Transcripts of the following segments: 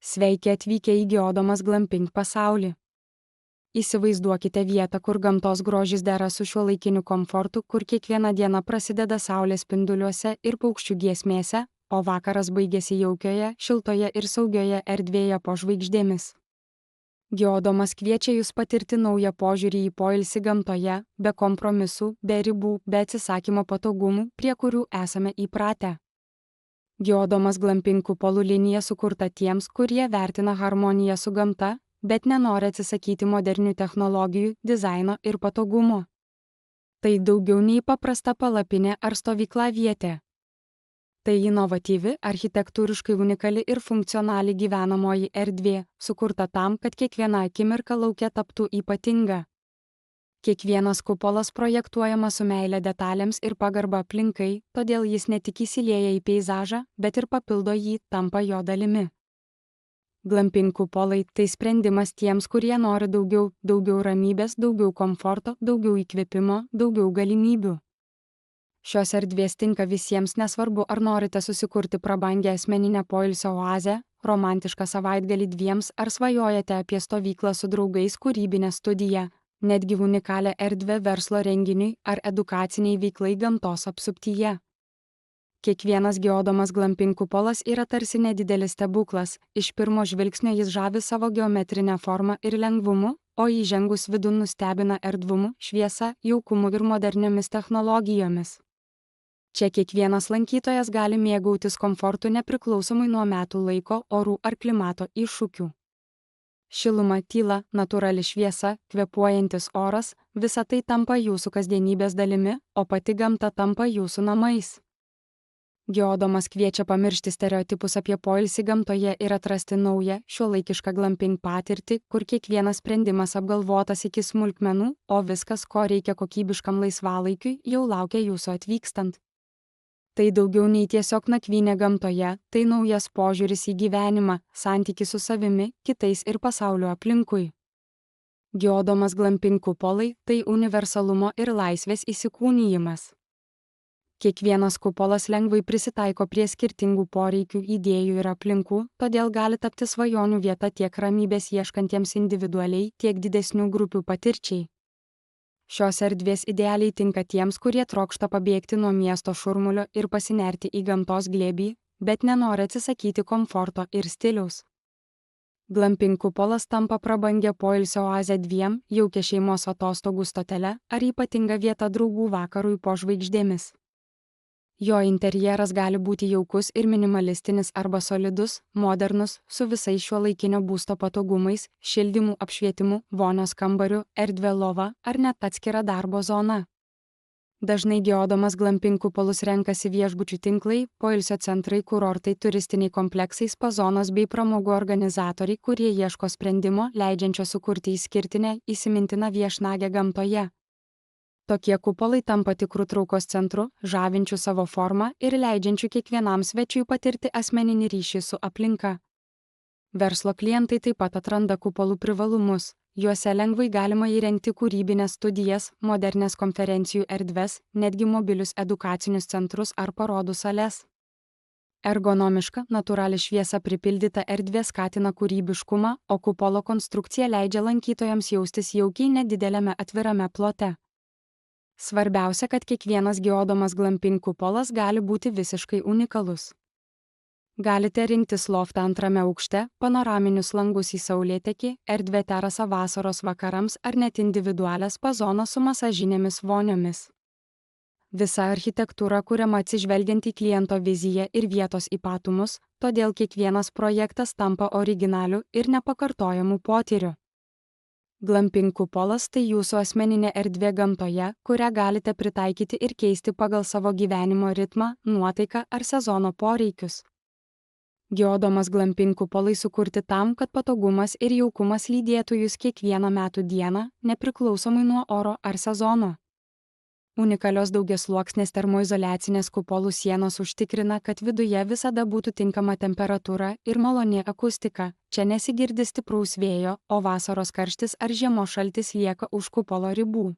Sveiki atvykę į Geodomas Glamping pasaulį. Įsivaizduokite vietą, kur gamtos grožis dera su šiuolaikiniu komfortu, kur kiekviena diena prasideda saulės spinduliuose ir paukščių giesmėse, o vakaras baigėsi jaukioje, šiltoje ir saugioje erdvėje po žvaigždėmis. Geodomas kviečia jūs patirti naują požiūrį į poilsį gamtoje, be kompromisų, be ribų, be atsisakymo patogumų, prie kurių esame įpratę. Geodomas Glamping kupolų linija sukurta tiems, kurie vertina harmoniją su gamta, bet nenori atsisakyti modernių technologijų, dizaino ir patogumo. Tai daugiau nei paprasta palapinė ar stovyklavietė. Tai inovatyvi, architektūriškai unikali ir funkcionali gyvenamoji erdvė, sukurta tam, kad kiekviena akimirka lauke taptų ypatinga. Kiekvienas kupolas projektuojamas su meile detalėms ir pagarba aplinkai, todėl jis ne tik įsilieja į peizažą, bet ir papildo jį, tampa jo dalimi. Glamping kupolai – tai sprendimas tiems, kurie nori daugiau ramybės, daugiau komforto, daugiau įkvėpimo, daugiau galimybių. Šios erdvės tinka visiems, nesvarbu, ar norite susikurti prabangią asmeninę poilsio oazę, romantišką savaitgalį dviems, ar svajojate apie stovyklą su draugais, kūrybinę studiją, netgi unikalią erdvę verslo renginiui ar edukaciniai veiklai gamtos apsuptyje. Kiekvienas Geodomas Glamping kupolas yra tarsi nedidelis stebuklas, iš pirmo žvilgsnio jis žavi savo geometrinę formą ir lengvumu, o įžengus vidun nustebina erdvumu, šviesa, jaukumu ir moderniomis technologijomis. Čia kiekvienas lankytojas gali mėgautis komfortu nepriklausomai nuo metų laiko, orų ar klimato iššūkių. Šiluma, tyla, natūrali šviesa, kvėpuojantis oras – visa tai tampa jūsų kasdienybės dalimi, o pati gamta tampa jūsų namais. Geodomas kviečia pamiršti stereotipus apie poilsį gamtoje ir atrasti naują, šiuolaikišką glamping patirtį, kur kiekvienas sprendimas apgalvotas iki smulkmenų, o viskas, ko reikia kokybiškam laisvalaikiui, jau laukia jūsų atvykstant. Tai daugiau nei tiesiog nakvynė gamtoje, tai naujas požiūris į gyvenimą, santykį su savimi, kitais ir pasauliu aplinkui. Geodomas Glamping kupolai – tai universalumo ir laisvės įsikūnijimas. Kiekvienas kupolas lengvai prisitaiko prie skirtingų poreikių, idėjų ir aplinkų, todėl gali tapti svajonių vieta tiek ramybės ieškantiems individualiai, tiek didesnių grupių patirčiai. Šios erdvės idealiai tinka tiems, kurie trokšta pabėgti nuo miesto šurmulio ir pasinerti į gamtos glėbį, bet nenori atsisakyti komforto ir stiliaus. Glamping kupolas tampa prabangia poilsio oazė dviem, jaukia šeimos atostogų stotele ar ypatinga vieta draugų vakarui po žvaigždėmis. Jo interjeras gali būti jaukus ir minimalistinis arba solidus, modernus, su visais šiuolaikinio būsto patogumais, šildymu, apšvietimu, vonios kambariu, erdvė lova ar net atskira darbo zona. Dažnai Geodomas Glamping kupolus renkasi viešbučių tinklai, poilsio centrai, kurortai, turistiniai kompleksai, spa zonos bei pramogų organizatoriai, kurie ieško sprendimo, leidžiančio sukurti išskirtinę, įsimintiną viešnagę gamtoje. Tokie kupolai tampa tikrų traukos centru, žavinčių savo formą ir leidžiančių kiekvienam svečiui patirti asmeninį ryšį su aplinka. Verslo klientai taip pat atranda kupolų privalumus. Juose lengvai galima įrengti kūrybines studijas, modernias konferencijų erdves, netgi mobilius edukacinius centrus ar parodų sales. Ergonomiška, natūrali šviesa pripildyta erdvė skatina kūrybiškumą, o kupolo konstrukcija leidžia lankytojams jaustis jaukiai nedideliame atvirame plote. Svarbiausia, kad kiekvienas Geodomas Glamping kupolas gali būti visiškai unikalus. Galite rinktis loftą antrame aukšte, panoraminius langus į saulėtekį, erdvę terasą vasaros vakarams ar net individualią spa zoną su masažinėmis voniomis. Visa architektūra kuriama atsižvelgiant į kliento viziją ir vietos ypatumus, todėl kiekvienas projektas tampa originaliu ir nepakartojamu potyriu. Glamping kupolas – tai jūsų asmeninė erdvė gamtoje, kurią galite pritaikyti ir keisti pagal savo gyvenimo ritmą, nuotaiką ar sezono poreikius. Geodomas Glamping kupolai sukurti tam, kad patogumas ir jaukumas lydėtų jūs kiekvieną metų dieną, nepriklausomai nuo oro ar sezono. Unikalios daugiasluoksnės termoizoliacinės kupolų sienos užtikrina, kad viduje visada būtų tinkama temperatūra ir maloni akustika. Čia nesigirdi stipraus vėjo, o vasaros karštis ar žiemos šaltis lieka už kupolo ribų.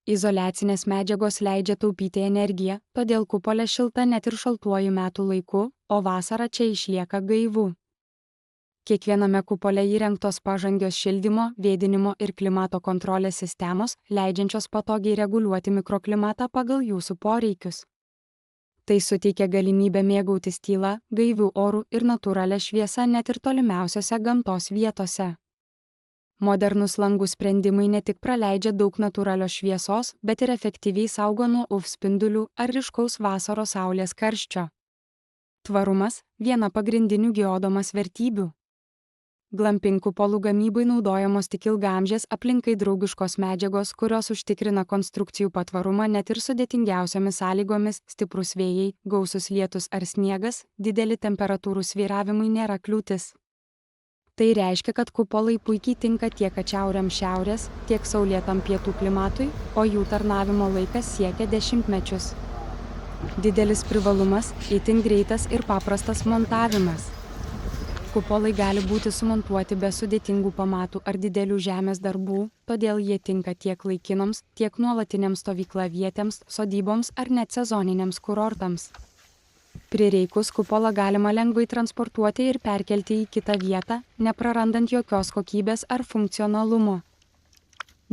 Izoliacinės medžiagos leidžia taupyti energiją, todėl kupolė šilta net ir šaltuoju metų laiku, o vasarą čia išlieka gaivu. Kiekviename kupole įrengtos pažangios šildymo, vėdinimo ir klimato kontrolės sistemos, leidžiančios patogiai reguliuoti mikroklimatą pagal jūsų poreikius. Tai suteikia galimybę mėgautis tyla, gaivių orų ir natūralia šviesa net ir tolimiausiose gamtos vietose. Modernus langų sprendimai ne tik praleidžia daug natūralios šviesos, bet ir efektyviai saugo nuo UV spindulių ar ryškaus vasaros saulės karščio. Tvarumas – viena pagrindinių Geodomas vertybių. Glamping kupolų gamybai naudojamos tik ilgaamžės aplinkai draugiškos medžiagos, kurios užtikrina konstrukcijų patvarumą net ir sudėtingiausiomis sąlygomis, stiprūs vėjai, gausus lietus ar sniegas, dideli temperatūrų svyravimai nėra kliūtis. Tai reiškia, kad kupolai puikiai tinka tiek atšiauriam šiaurės, tiek saulėtam pietų klimatui, o jų tarnavimo laikas siekia dešimtmečius. Didelis privalumas – itin greitas ir paprastas montavimas. Kupolai gali būti sumontuoti be sudėtingų pamatų ar didelių žemės darbų, todėl jie tinka tiek laikinoms, tiek nuolatiniams stovyklavietėms, sodyboms ar net sezoniniams kurortams. Prireikus kupolą galima lengvai transportuoti ir perkelti į kitą vietą, neprarandant jokios kokybės ar funkcionalumo.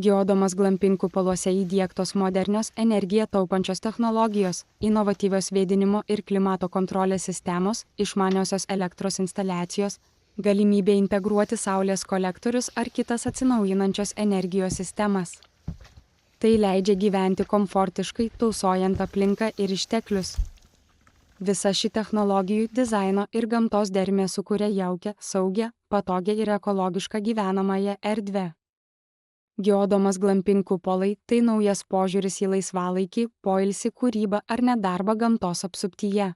Geodomas glamping kupoluose įdiegtos modernios energiją taupančios technologijos, inovatyvios vėdinimo ir klimato kontrolės sistemos, išmaniosios elektros instaliacijos, galimybė integruoti saulės kolektorius ar kitas atsinaujinančios energijos sistemas. Tai leidžia gyventi komfortiškai, tausojant aplinką ir išteklius. Visa ši technologijų, dizaino ir gamtos dermė sukuria jaukią, saugią, patogią ir ekologišką gyvenamąją erdvę. Geodomas glamping kupolai – tai naujas požiūris į laisvalaikį, poilsį, kūrybą ar net darbą gamtos apsuptyje.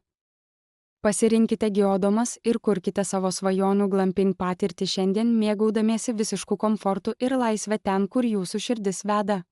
Pasirinkite Geodomas ir kurkite savo svajonių glamping patirtį šiandien, mėgaudamiesi visišku komfortu ir laisve ten, kur jūsų širdis veda.